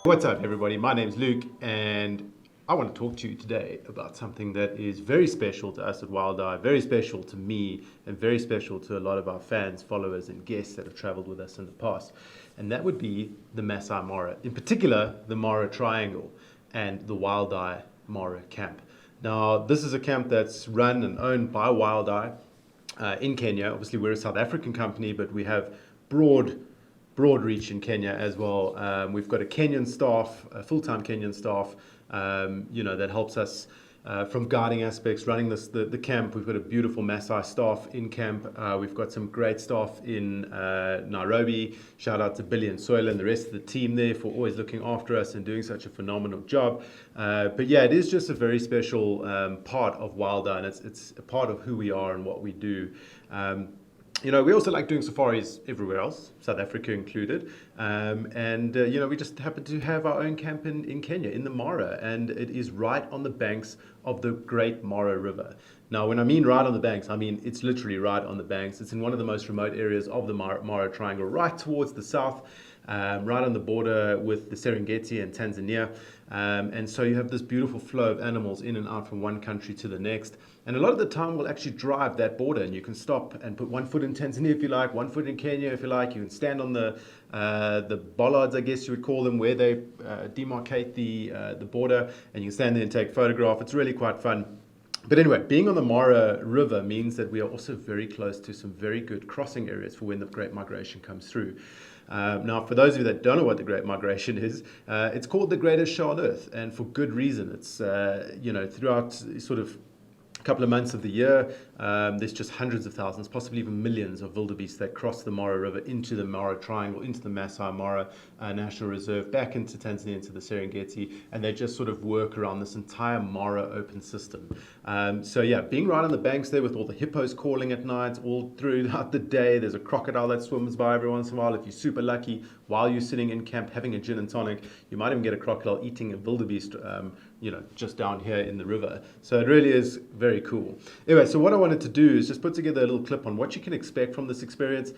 What's up, everybody? My name's Luke, and I want to talk to you today about something that is very special to us at Wild Eye, very special to me, and very special to a lot of our fans, followers, and guests that have traveled with us in the past. And that would be the Masai Mara, in particular, the Mara Triangle and the Wild Eye Mara Camp. Now, this is a camp that's run and owned by Wild Eye in Kenya. Obviously, we're a South African company, but we have broad reach in Kenya as well. We've got a Kenyan staff, a full-time Kenyan staff, that helps us from guiding aspects, running the camp. We've got a beautiful Masai staff in camp. We've got some great staff in Nairobi. Shout out to Billy and Soila and the rest of the team there for always looking after us and doing such a phenomenal job. But yeah, it is just a very special part of Wild Eye, and it's a part of who we are and what we do. We also like doing safaris everywhere else, South Africa included. We just happen to have our own camp in Kenya, in the Mara, and it is right on the banks of the Great Mara River. Now, when I mean right on the banks, I mean it's literally right on the banks. It's in one of the most remote areas of the Mara Triangle, right towards the south, right on the border with the Serengeti and Tanzania. And so you have this beautiful flow of animals in and out from one country to the next. And a lot of the time we'll actually drive that border, and you can stop and put one foot in Tanzania if you like, one foot in Kenya if you like. You can stand on the bollards, I guess you would call them, where they demarcate the border, and you can stand there and take a photograph. It's really quite fun. But anyway, being on the Mara River means that we are also very close to some very good crossing areas for when the Great Migration comes through. Now, for those of you that don't know what the Great Migration is, it's called the greatest show on earth, and for good reason. It's, throughout sort of couple of months of the year, there's just hundreds of thousands, possibly even millions of wildebeest that cross the Mara River into the Mara Triangle, into the Masai Mara National Reserve, back into Tanzania, into the Serengeti, and they just sort of work around this entire Mara open system. Being right on the banks there with all the hippos calling at night, all throughout the day, there's a crocodile that swims by every once in a while. If you're super lucky, while you're sitting in camp having a gin and tonic, you might even get a crocodile eating a wildebeest, just down here in the river. So it really is very cool. Anyway, so what I wanted to do is just put together a little clip on what you can expect from this experience,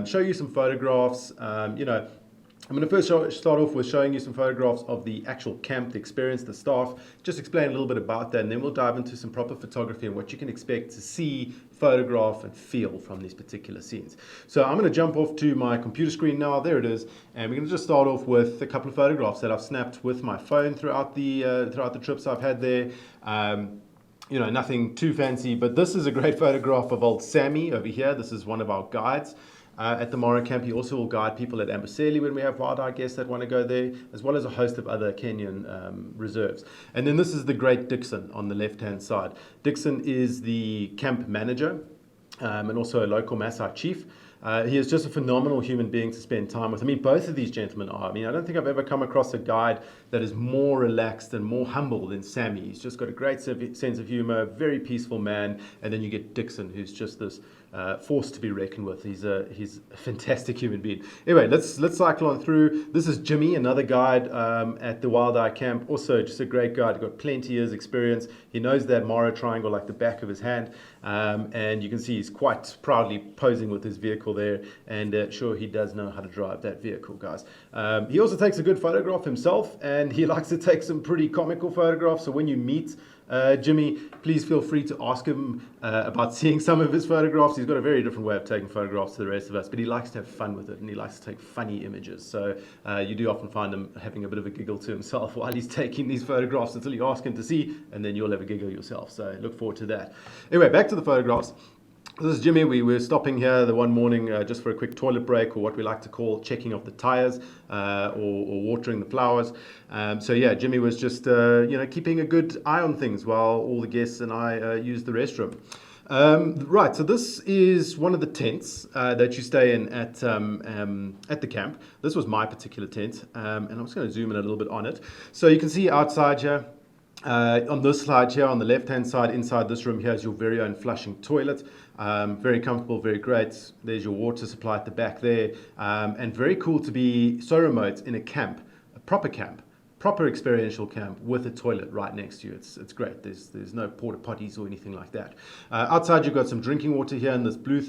show you some photographs. I'm going to first start off with showing you some photographs of the actual camp, the experience, the staff, just explain a little bit about that, and then we'll dive into some proper photography and what you can expect to see, photograph, and feel from these particular scenes. So I'm going to jump off to my computer screen now. There it is, and we're going to just start off with a couple of photographs that I've snapped with my phone throughout the trips I've had there. Nothing too fancy, but this is a great photograph of old Sammy over here. This is one of our guides at the Mara camp. He also will guide people at Amboseli when we have wild eye guests that want to go there, as well as a host of other Kenyan reserves. And then this is the great Dixon on the left-hand side. Dixon is the camp manager and also a local Maasai chief. He is just a phenomenal human being to spend time with. I mean, both of these gentlemen are. I mean, I don't think I've ever come across a guide that is more relaxed and more humble than Sammy. He's just got a great sense of humor, very peaceful man. And then you get Dixon, who's just this force to be reckoned with. He's a fantastic human being. Anyway, let's cycle on through. This is Jimmy, another guide at the Wild Eye camp. Also, just a great guide. He's got plenty of years experience. He knows that Mara Triangle like the back of his hand. And you can see he's quite proudly posing with his vehicle there, and sure, he does know how to drive that vehicle, guys. He also takes a good photograph himself, and he likes to take some pretty comical photographs. So when you meet Jimmy, please feel free to ask him about seeing some of his photographs. He's got a very different way of taking photographs to the rest of us, but he likes to have fun with it, and he likes to take funny images. So you do often find him having a bit of a giggle to himself while he's taking these photographs until you ask him to see, and then you'll have a giggle yourself. So look forward to that. Anyway, back to the photographs. This is Jimmy. We were stopping here the one morning just for a quick toilet break, or what we like to call checking off the tires or watering the flowers. Jimmy was just keeping a good eye on things while all the guests and I used the restroom. So this is one of the tents that you stay in at the camp. This was my particular tent, and I'm just going to zoom in a little bit on it. So you can see outside here, on this slide here, on the left-hand side, inside this room here is your very own flushing toilet. Very comfortable, very great. There's your water supply at the back there. And very cool to be so remote in a camp, a proper proper experiential camp with a toilet right next to you. It's great. There's no porta potties or anything like that. Outside, you've got some drinking water here in this blue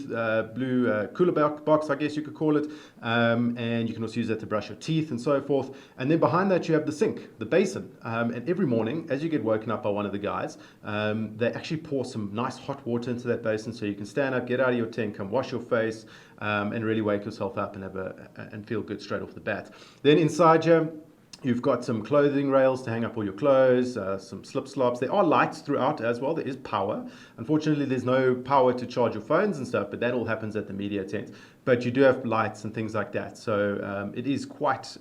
cooler box, I guess you could call it, and you can also use that to brush your teeth and so forth. And then behind that, you have the sink, the basin. And every morning, as you get woken up by one of the guys, they actually pour some nice hot water into that basin, so you can stand up, get out of your tent, come wash your face, and really wake yourself up and and feel good straight off the bat. Then inside here, you've got some clothing rails to hang up all your clothes, some slip slops. There are lights throughout as well. There is power. Unfortunately, there's no power to charge your phones and stuff, but that all happens at the media tent. But you do have lights and things like that. So it is quite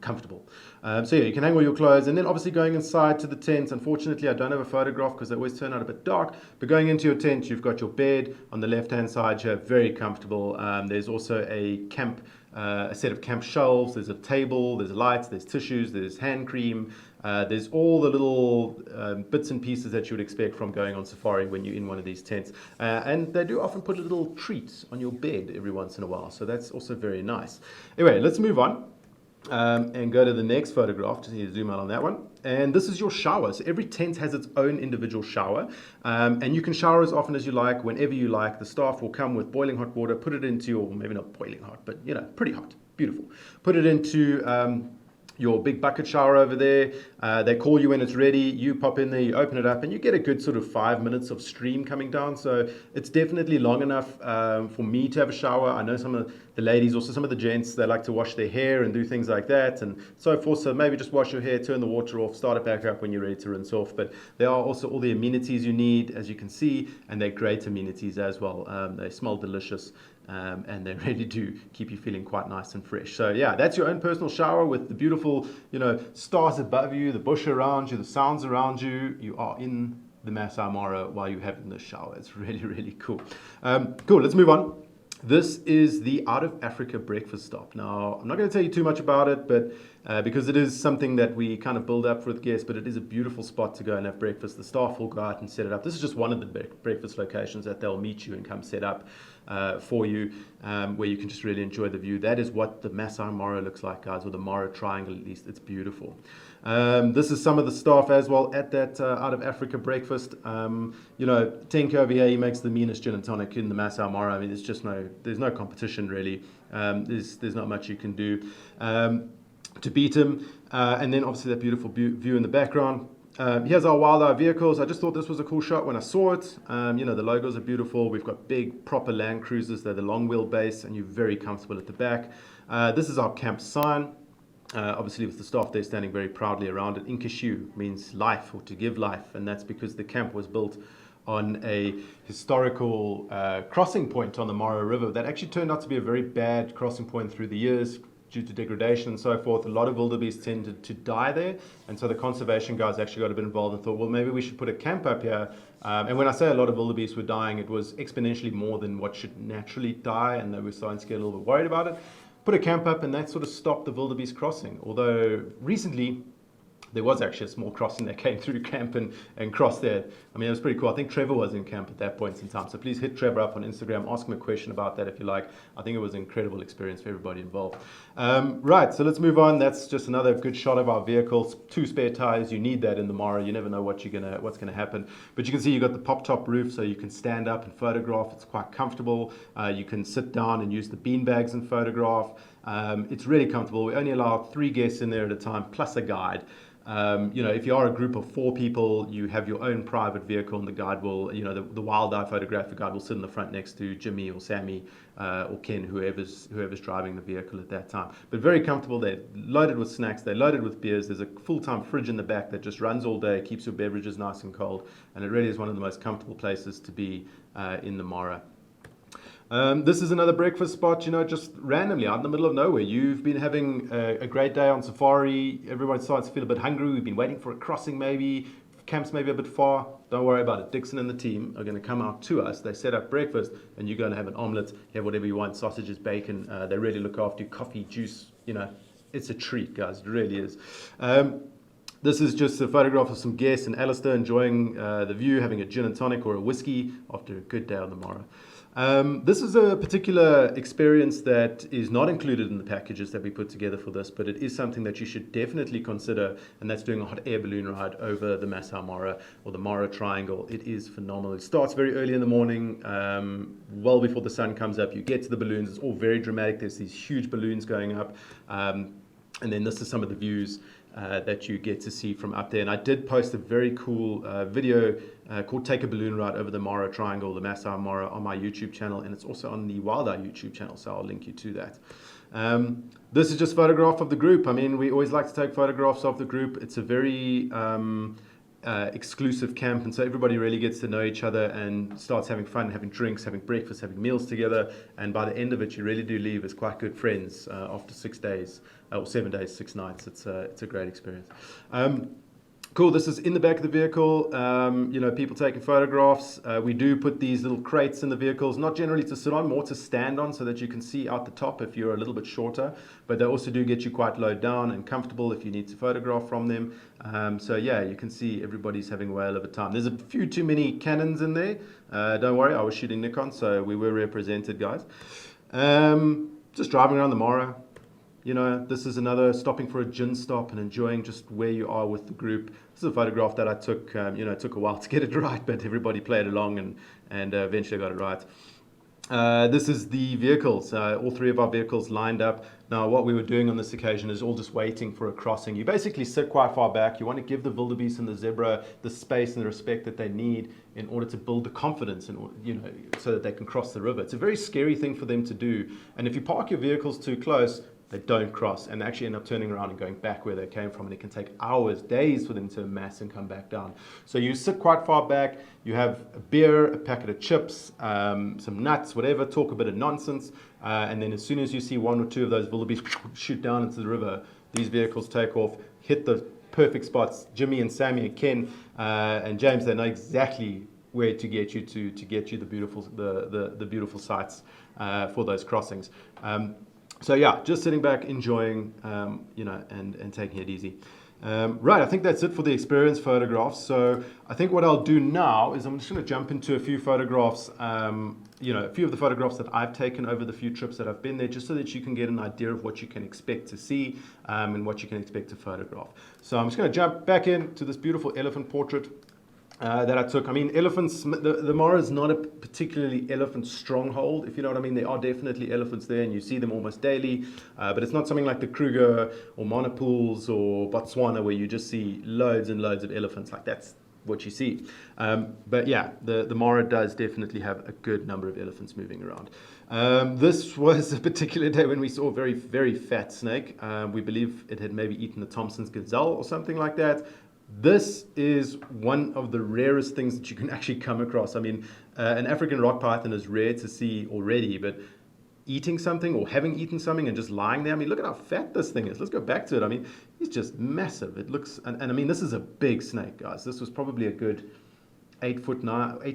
comfortable. So yeah, you can hang all your clothes. And then obviously going inside to the tent, unfortunately, I don't have a photograph because they always turn out a bit dark. But going into your tent, you've got your bed on the left-hand side here, very comfortable. There's also a set of camp shelves. There's a table, there's lights, there's tissues, there's hand cream. There's all the little bits and pieces that you would expect from going on safari when you're in one of these tents. And they do often put a little treat on your bed every once in a while. So that's also very nice. Anyway, let's move on and go to the next photograph. Just need to zoom out on that one. And this is your shower. So every tent has its own individual shower. And you can shower as often as you like, whenever you like. The staff will come with boiling hot water, put it into, or maybe not boiling hot, but pretty hot, beautiful. Put it into your big bucket shower over there. They call you when it's ready. You pop in there, you open it up, and you get a good sort of 5 minutes of stream coming down. So it's definitely long enough for me to have a shower. I know some of the ladies, also some of the gents, they like to wash their hair and do things like that and so forth. So maybe just wash your hair, turn the water off, start it back up when you're ready to rinse off. But there are also all the amenities you need, as you can see, and they're great amenities as well. They smell delicious. And they really do keep you feeling quite nice and fresh. So yeah, that's your own personal shower with the beautiful, stars above you, the bush around you, the sounds around you. You are in the Masai Mara while you're having this shower. It's really, really cool. Cool, let's move on. This is the Out of Africa breakfast stop. Now, I'm not going to tell you too much about it, but because it is something that we kind of build up with guests, but it is a beautiful spot to go and have breakfast. The staff will go out and set it up. This is just one of the breakfast locations that they'll meet you and come set up for you, where you can just really enjoy the view. That is what the Masai Mara looks like, guys, or the Mara Triangle at least. It's beautiful. This is some of the staff as well at that Out of Africa breakfast. Tenke over here, he makes the meanest gin and tonic in the Masai Mara. I mean, there's no competition really. There's not much you can do to beat him. And then obviously that beautiful view in the background. Here's our Wild Eye vehicles. I just thought this was a cool shot when I saw it. The logos are beautiful. We've got big proper Land Cruisers. They're the long wheelbase and you're very comfortable at the back. This is our camp sign. Obviously with the staff there standing very proudly around it. Inkishu means life or to give life, and that's because the camp was built on a historical crossing point on the Mara River that actually turned out to be a very bad crossing point through the years due to degradation and so forth. A lot of wildebeest tended to die there, and so the conservation guys actually got a bit involved and thought, well, maybe we should put a camp up here. And when I say a lot of wildebeest were dying, it was exponentially more than what should naturally die, and they were starting to get a little bit worried about it. Put a camp up, and that sort of stopped the wildebeest crossing. Although recently there was actually a small crossing that came through camp and crossed there. I mean, it was pretty cool. I think Trevor was in camp at that point in time. So please hit Trevor up on Instagram. Ask him a question about that if you like. I think it was an incredible experience for everybody involved. Right, so let's move on. That's just another good shot of our vehicles. 2 spare tires. You need that in the Mara. You never know what's gonna happen. But you can see you got the pop-top roof, so you can stand up and photograph. It's quite comfortable. You can sit down and use the bean bags and photograph. It's really comfortable. We only allow 3 guests in there at a time, plus a guide. If you are a group of 4 people, you have your own private vehicle, and the guide will, the Wild Eye photographic guide will sit in the front next to Jimmy or Sammy or Ken, whoever's driving the vehicle at that time. But very comfortable. They're loaded with snacks. They're loaded with beers. There's a full-time fridge in the back that just runs all day, keeps your beverages nice and cold, and it really is one of the most comfortable places to be in the Mara. This is another breakfast spot, just randomly out in the middle of nowhere. You've been having a great day on safari. Everyone starts to feel a bit hungry. We've been waiting for a crossing maybe. Camp's maybe a bit far. Don't worry about it. Dixon and the team are going to come out to us. They set up breakfast, and you're going to have an omelette. You have whatever you want, sausages, bacon. They really look after you. Coffee, juice, it's a treat, guys. It really is. This is just a photograph of some guests in Alistair enjoying the view, having a gin and tonic or a whiskey after a good day on the Mara. This is a particular experience that is not included in the packages that we put together for this, but it is something that you should definitely consider, and that's doing a hot air balloon ride over the Masai Mara or the Mara Triangle. It is phenomenal. It starts very early in the morning, well before the sun comes up. You get to the balloons. It's all very dramatic. There's these huge balloons going up, and then this is some of the views that you get to see from up there. And I did post a very cool video called Take a Balloon Ride over the Mara Triangle, the Masai Mara, on my YouTube channel, and it's also on the Wild Eye YouTube channel, so I'll link you to that. This is just a photograph of the group. I mean, we always like to take photographs of the group. It's a very exclusive camp, and so everybody really gets to know each other and starts having fun, having drinks, having breakfast, having meals together, and by the end of it you really do leave as quite good friends after 6 days or 7 days, 6 nights. It's a great experience. Cool, this is in the back of the vehicle, people taking photographs. We do put these little crates in the vehicles, not generally to sit on, more to stand on so that you can see out the top if you're a little bit shorter, but they also do get you quite low down and comfortable if you need to photograph from them. So yeah, you can see everybody's having a whale of a time. There's a few too many Canons in there. Don't worry, I was shooting Nikon, so we were represented, guys. Just driving around the Mara. This is another stopping for a gin stop and enjoying just where you are with the group. This is a photograph that I took. It took a while to get it right, but everybody played along and eventually got it right. This is the vehicles, all 3 of our vehicles lined up. Now, what we were doing on this occasion is all just waiting for a crossing. You basically sit quite far back. You want to give the wildebeest and the zebra the space and the respect that they need in order to build the confidence, so that they can cross the river. It's a very scary thing for them to do. And if you park your vehicles too close, they don't cross and actually end up turning around and going back where they came from, and it can take hours, days for them to amass and come back down. So you sit quite far back, you have a beer, a packet of chips, some nuts, whatever, talk a bit of nonsense, and then as soon as you see 1 or 2 of those wildebeest shoot down into the river, these vehicles take off, hit the perfect spots. Jimmy and Sammy and Ken and James, they know exactly where to get you to get you the beautiful sights for those crossings. So yeah, just sitting back, enjoying, and taking it easy. Right, I think that's it for the experience photographs. So I think what I'll do now is I'm just going to jump into a few photographs, a few of the photographs that I've taken over the few trips that I've been there, just so that you can get an idea of what you can expect to see and what you can expect to photograph. So I'm just going to jump back into this beautiful elephant portrait that I took. I mean, elephants, the Mara is not a particularly elephant stronghold, if you know what I mean. There are definitely elephants there, and you see them almost daily, but it's not something like the Kruger or Monopools or Botswana where you just see loads and loads of elephants. Like, that's what you see. But yeah, the Mara does definitely have a good number of elephants moving around. This was a particular day when we saw a very, very fat snake. We believe it had maybe eaten a Thompson's gazelle or something like that. This is one of the rarest things that you can actually come across. I mean, an African rock python is rare to see already, but eating something or having eaten something and just lying there, I mean, look at how fat this thing is. Let's go back to it. I mean, he's just massive. It looks, and I mean, this is a big snake, guys. This was probably a good 8 foot, 9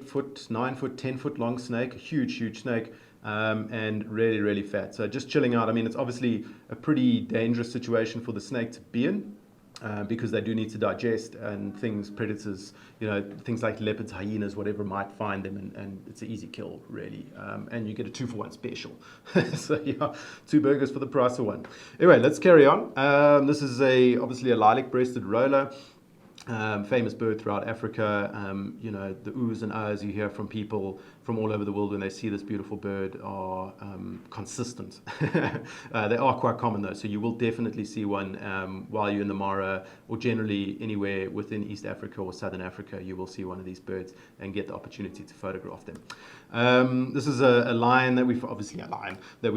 foot, 10 foot long snake, a huge, huge snake. And really, really fat. So just chilling out. I mean, it's obviously a pretty dangerous situation for the snake to be in. Because they do need to digest, and predators, things like leopards, hyenas, whatever might find them, and it's an easy kill, really. And you get a 2-for-1 special. So yeah, 2 burgers for the price of 1. Anyway, let's carry on. This is obviously a lilac-breasted roller. Famous bird throughout Africa. The oohs and ahs you hear from people from all over the world when they see this beautiful bird are consistent. They are quite common though, so you will definitely see one while you're in the Mara, or generally anywhere within East Africa or Southern Africa. You will see one of these birds and get the opportunity to photograph them. This is a lion that we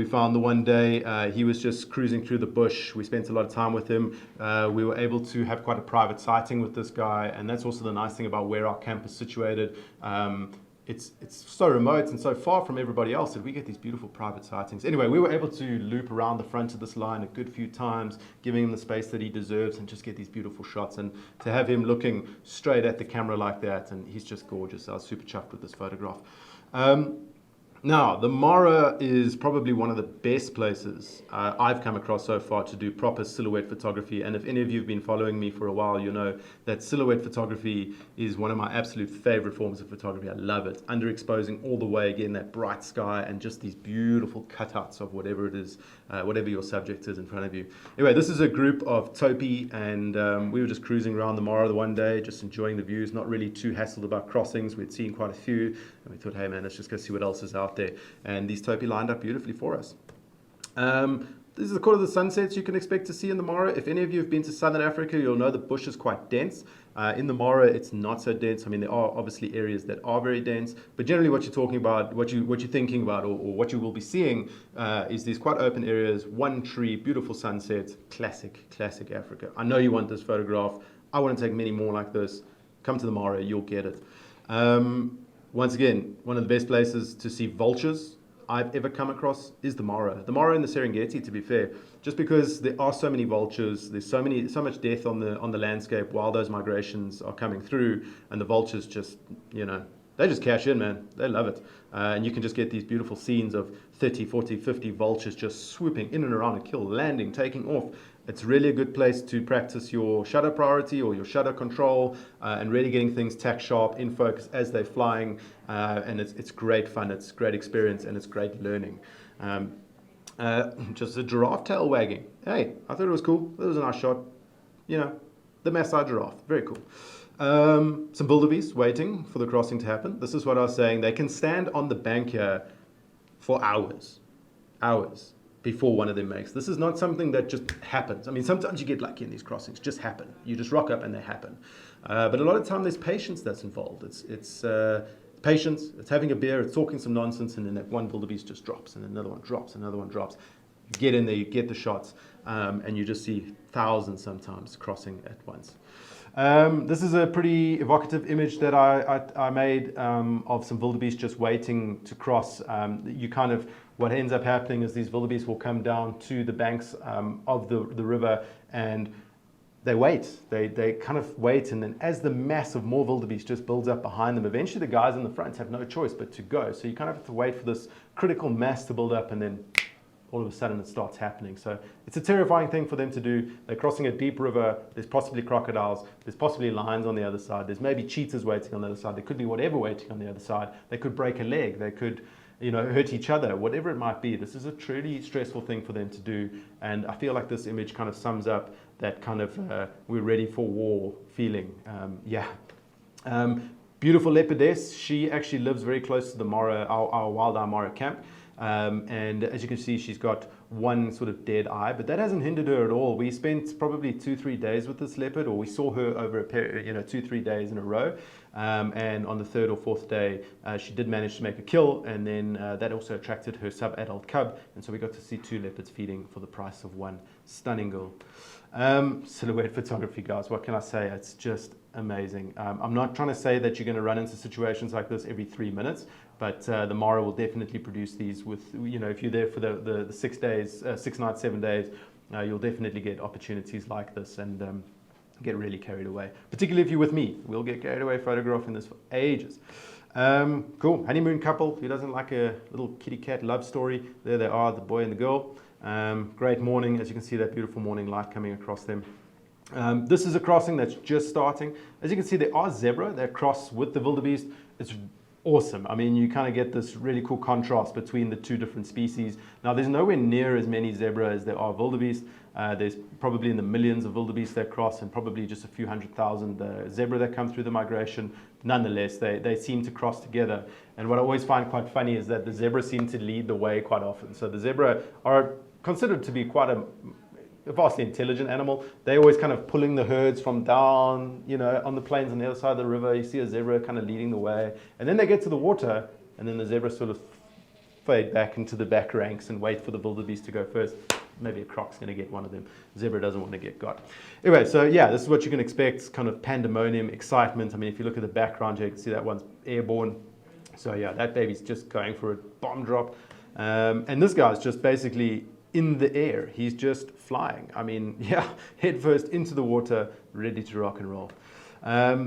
found the one day. He was just cruising through the bush. We spent a lot of time with him. We were able to have quite a private sighting with this guy, and that's also the nice thing about where our camp is situated. It's so remote and so far from everybody else that we get these beautiful private sightings. Anyway, we were able to loop around the front of this lion a good few times, giving him the space that he deserves, and just get these beautiful shots. And to have him looking straight at the camera like that, and he's just gorgeous. I was super chuffed with this photograph. Now, the Mara is probably one of the best places I've come across so far to do proper silhouette photography. And if any of you have been following me for a while, you know that silhouette photography is one of my absolute favorite forms of photography. I love it. Underexposing all the way, getting that bright sky and just these beautiful cutouts of whatever it is, whatever your subject is in front of you. Anyway, this is a group of topi, and we were just cruising around the Mara the one day, just enjoying the views, not really too hassled about crossings. We'd seen quite a few, and we thought, hey man, let's just go see what else is out there. And these topi lined up beautifully for us. This is the quarter of the sunsets you can expect to see in the Mara. If any of you have been to Southern Africa, you'll know the bush is quite dense. In the Mara, it's not so dense. I mean, there are obviously areas that are very dense, but generally what you're talking about, what you're thinking about, or what you will be seeing is these quite open areas, one tree, beautiful sunsets, classic Africa. I know you want this photograph. I want to take many more like this. Come to the Mara, you'll get it. Once again, one of the best places to see vultures I've ever come across is the Mara. The Mara and the Serengeti, to be fair, just because there are so many vultures, there's so much death on the landscape while those migrations are coming through, and the vultures just, they just cash in, man. They love it. And you can just get these beautiful scenes of 30, 40, 50 vultures just swooping in and around a kill, landing, taking off. It's really a good place to practice your shutter priority or your shutter control and really getting things tack sharp in focus as they're flying. And it's great fun, it's great experience, and it's great learning. Just a giraffe tail wagging. Hey, I thought it was cool. That was a nice shot. The Masai giraffe. Very cool. Some wildebeest waiting for the crossing to happen. This is what I was saying. They can stand on the bank here for hours before one of them makes. This is not something that just happens. I mean, sometimes you get lucky in these crossings, just happen. You just rock up and they happen. But a lot of the time there's patience that's involved. It's patience, it's having a beer, it's talking some nonsense, and then that one wildebeest just drops, and another one drops, another one drops. You get in there, you get the shots, and you just see thousands sometimes crossing at once. This is a pretty evocative image that I made of some wildebeest just waiting to cross. What ends up happening is these wildebeest will come down to the banks of the river, and they wait. They kind of wait, and then as the mass of more wildebeest just builds up behind them, eventually the guys in the front have no choice but to go. So you kind of have to wait for this critical mass to build up, and then all of a sudden it starts happening. So it's a terrifying thing for them to do. They're crossing a deep river. There's possibly crocodiles. There's possibly lions on the other side. There's maybe cheetahs waiting on the other side. There could be whatever waiting on the other side. They could break a leg. They could, hurt each other, whatever it might be. This is a truly stressful thing for them to do. And I feel like this image kind of sums up that kind of we're ready for war feeling. Beautiful leopardess. She actually lives very close to the Mara, our wild eye Mara camp. And as you can see, she's got one sort of dead eye, but that hasn't hindered her at all. We spent probably 2-3 days with this leopard, or we saw her over a period, 2-3 days in a row. And on the third or fourth day, she did manage to make a kill, and then that also attracted her sub-adult cub, and so we got to see 2 leopards feeding for the price of 1 stunning girl. Silhouette photography, guys, what can I say? It's just amazing. I'm not trying to say that you're going to run into situations like this every 3 minutes, but the Mara will definitely produce these with, if you're there for the 6 days, 6 nights, 7 days, you'll definitely get opportunities like this and get really carried away. Particularly if you're with me, we'll get carried away photographing this for ages. Cool, honeymoon couple. Who doesn't like a little kitty cat love story? There they are, the boy and the girl. Great morning, as you can see that beautiful morning light coming across them. This is a crossing that's just starting. As you can see, there are zebra that cross with the wildebeest. It's awesome. I mean, you kind of get this really cool contrast between the 2 different species. Now, there's nowhere near as many zebra as there are wildebeest. There's probably in the millions of wildebeest that cross, and probably just a few 100,000 zebra that come through the migration. Nonetheless, they seem to cross together. And what I always find quite funny is that the zebra seem to lead the way quite often. So the zebra are considered to be quite a vastly intelligent animal. They're always kind of pulling the herds from down, on the plains on the other side of the river. You see a zebra kind of leading the way. And then they get to the water, and then the zebra sort of fade back into the back ranks and wait for the wildebeest to go first. Maybe a croc's going to get one of them. Zebra doesn't want to get got. Anyway, so yeah, this is what you can expect, kind of pandemonium, excitement. I mean, if you look at the background here, you can see that one's airborne. So yeah, that baby's just going for a bomb drop. And this guy's just basically in the air. He's just flying. I mean, yeah, head first into the water, ready to rock and roll.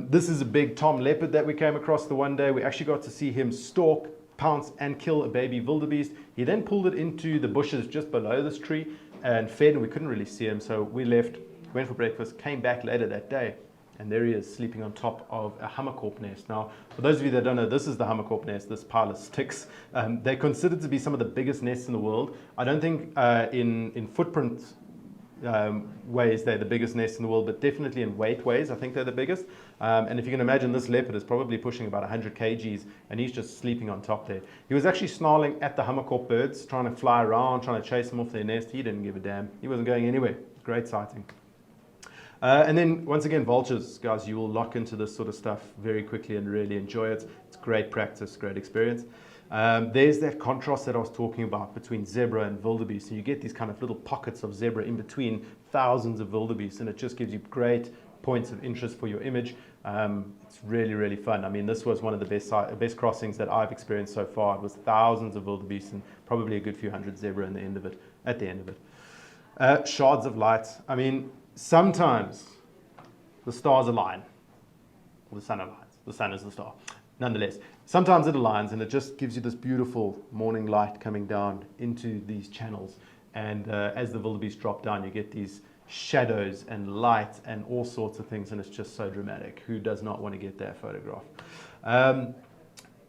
This is a big tom leopard that we came across the one day. We actually got to see him stalk pounce and kill a baby wildebeest. He then pulled it into the bushes just below this tree and fed, and we couldn't really see him, so we left, went for breakfast, came back later that day, and there he is sleeping on top of a hammerkorp nest. Now, for those of you that don't know, this is the hammerkorp nest, this pile of sticks. They're considered to be some of the biggest nests in the world. I don't think in footprint ways they're the biggest nest in the world, but definitely in weight ways I think they're the biggest. And if you can imagine, this leopard is probably pushing about 100 kgs, and he's just sleeping on top there. He was actually snarling at the hammerkorp birds, trying to fly around, trying to chase them off their nest. He didn't give a damn. He wasn't going anywhere. Great sighting. And then once again, vultures, guys, you will lock into this sort of stuff very quickly and really enjoy it. It's great practice, great experience. There's that contrast that I was talking about between zebra and wildebeest. So you get these kind of little pockets of zebra in between thousands of wildebeest, and it just gives you great points of interest for your image. It's really, really fun. I mean, this was one of the best crossings that I've experienced so far. It was thousands of wildebeest and probably a good few hundred zebra at the end of it. Shards of light. I mean, sometimes the stars align, or the sun aligns. The sun is the star. Nonetheless, sometimes it aligns, and it just gives you this beautiful morning light coming down into these channels. And as the wildebeest drop down, you get these shadows and light and all sorts of things, and it's just so dramatic. Who does not want to get that photograph?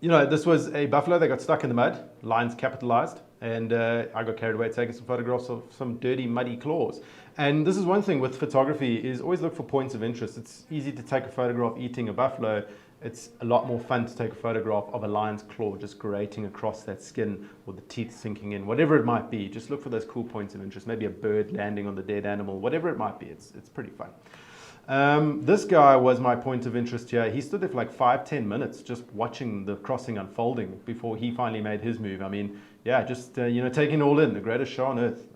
You know, this was a buffalo that got stuck in the mud, lines capitalized, and I got carried away taking some photographs of some dirty, muddy claws. And this is one thing with photography, is always look for points of interest. It's easy to take a photograph eating a buffalo. It's a lot more fun to take a photograph of a lion's claw just grating across that skin, or the teeth sinking in, whatever it might be. Just look for those cool points of interest, maybe a bird landing on the dead animal, whatever it might be. It's pretty fun. This guy was my point of interest here. He stood there for like 5-10 minutes just watching the crossing unfolding before he finally made his move. I mean, yeah, just you know, taking it all in, the greatest show on earth.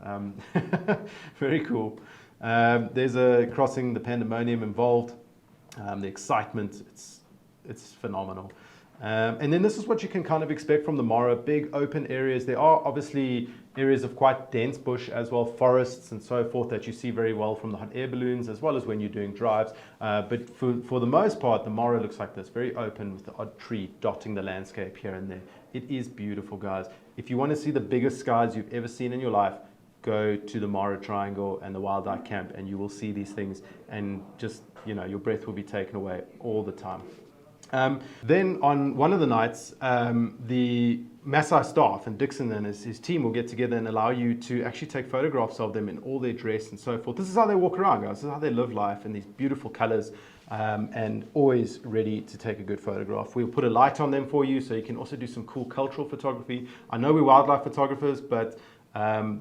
Very cool. There's a crossing, the pandemonium involved, the excitement, it's phenomenal. And then this is what you can kind of expect from the Mara, big open areas. There are obviously areas of quite dense bush as well, forests and so forth, that you see very well from the hot air balloons, as well as when you're doing drives. But for the most part, the Mara looks like this, very open with the odd tree dotting the landscape here and there. It is beautiful, guys. If you want to see the biggest skies you've ever seen in your life, go to the Mara Triangle and the Wildlife Camp, and you will see these things, and just, you know, your breath will be taken away all the time. Then on one of the nights, the Masai staff and Dixon and his team will get together and allow you to actually take photographs of them in all their dress and so forth. This is how they walk around, guys. This is how they live life in these beautiful colors, and always ready to take a good photograph. We'll put a light on them for you, so you can also do some cool cultural photography. I know we're wildlife photographers, but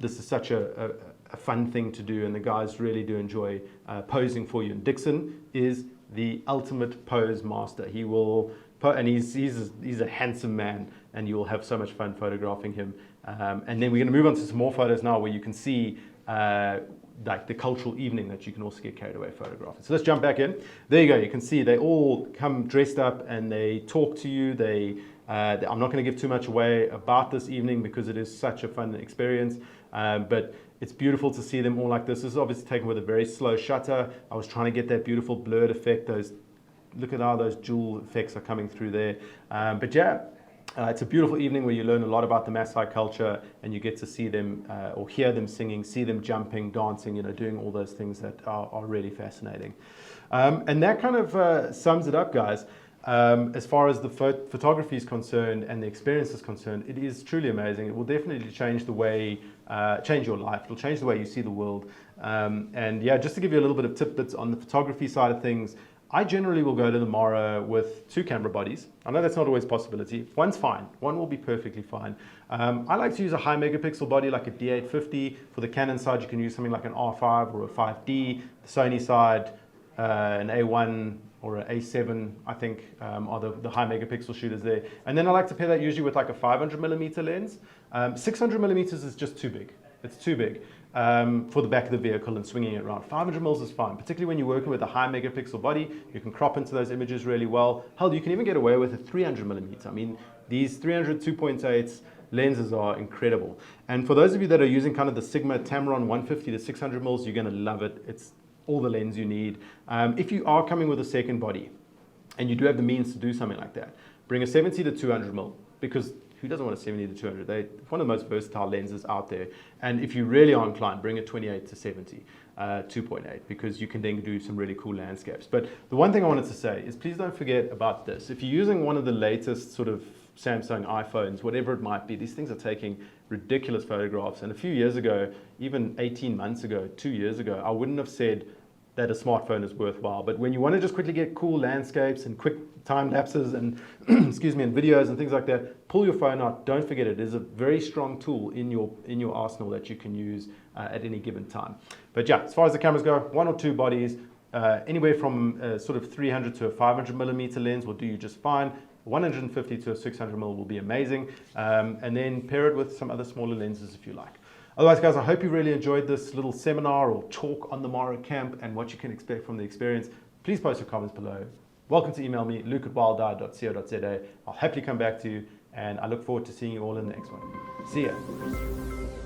this is such a fun thing to do, and the guys really do enjoy posing for you. And Dixon is the ultimate pose master. He will, and he's a handsome man, and you will have so much fun photographing him. And then we're going to move on to some more photos now, where you can see like the cultural evening that you can also get carried away photographing. So let's jump back in. There you go. You can see they all come dressed up and they talk to you. I'm not going to give too much away about this evening because it is such a fun experience. But it's beautiful to see them all like this. This is obviously taken with a very slow shutter. I was trying to get that beautiful blurred effect. Look at how those jewel effects are coming through there. But yeah, it's a beautiful evening where you learn a lot about the Masai culture, and you get to see them or hear them singing, see them jumping, dancing, you know, doing all those things that are really fascinating. And that kind of sums it up, guys. As far as the photography is concerned and the experience is concerned, it is truly amazing. It will definitely change the way, change your life. It'll change the way you see the world. And yeah, just to give you a little bit of tidbits on the photography side of things, I generally will go to the Mara with 2 camera bodies. I know that's not always a possibility. One's fine. One will be perfectly fine. I like to use a high megapixel body like a D850. For the Canon side, you can use something like an R5 or a 5D. The Sony side, an A1 or an A7, I think, are the high megapixel shooters there. And then I like to pair that usually with like a 500mm lens. 600mm is just too big. It's too big for the back of the vehicle and swinging it around. 500mm is fine, particularly when you're working with a high megapixel body. You can crop into those images really well. Hell, you can even get away with a 300mm. I mean, these 300 2.8s lenses are incredible. And for those of you that are using kind of the Sigma Tamron 150 to 600mm, you're going to love it. It's all the lens you need. If you are coming with a second body and you do have the means to do something like that, bring a 70 to 200mm, because who doesn't want a 70 to 200? They're one of the most versatile lenses out there. And if you really are inclined, bring a 28 to 70. 2.8, because you can then do some really cool landscapes. But the one thing I wanted to say is please don't forget about this. If you're using one of the latest sort of Samsung iPhones, whatever it might be, these things are taking ridiculous photographs. And a few years ago, even 18 months ago, 2 years ago, I wouldn't have said that a smartphone is worthwhile. But when you want to just quickly get cool landscapes and quick time lapses and excuse me, and videos and things like that, pull your phone out. Don't forget it is a very strong tool in your arsenal that you can use at any given time. But yeah, as far as the cameras go, 1 or 2 bodies, anywhere from sort of 300 to a 500 millimeter lens will do you just fine. 150 to a 600 mil will be amazing, and then pair it with some other smaller lenses if you like. Otherwise, guys, I hope you really enjoyed this little seminar or talk on the Mara camp and what you can expect from the experience. Please post your comments below. Welcome to email me, luke@wildeye.co.za. I'll happily come back to you, and I look forward to seeing you all in the next one. See ya.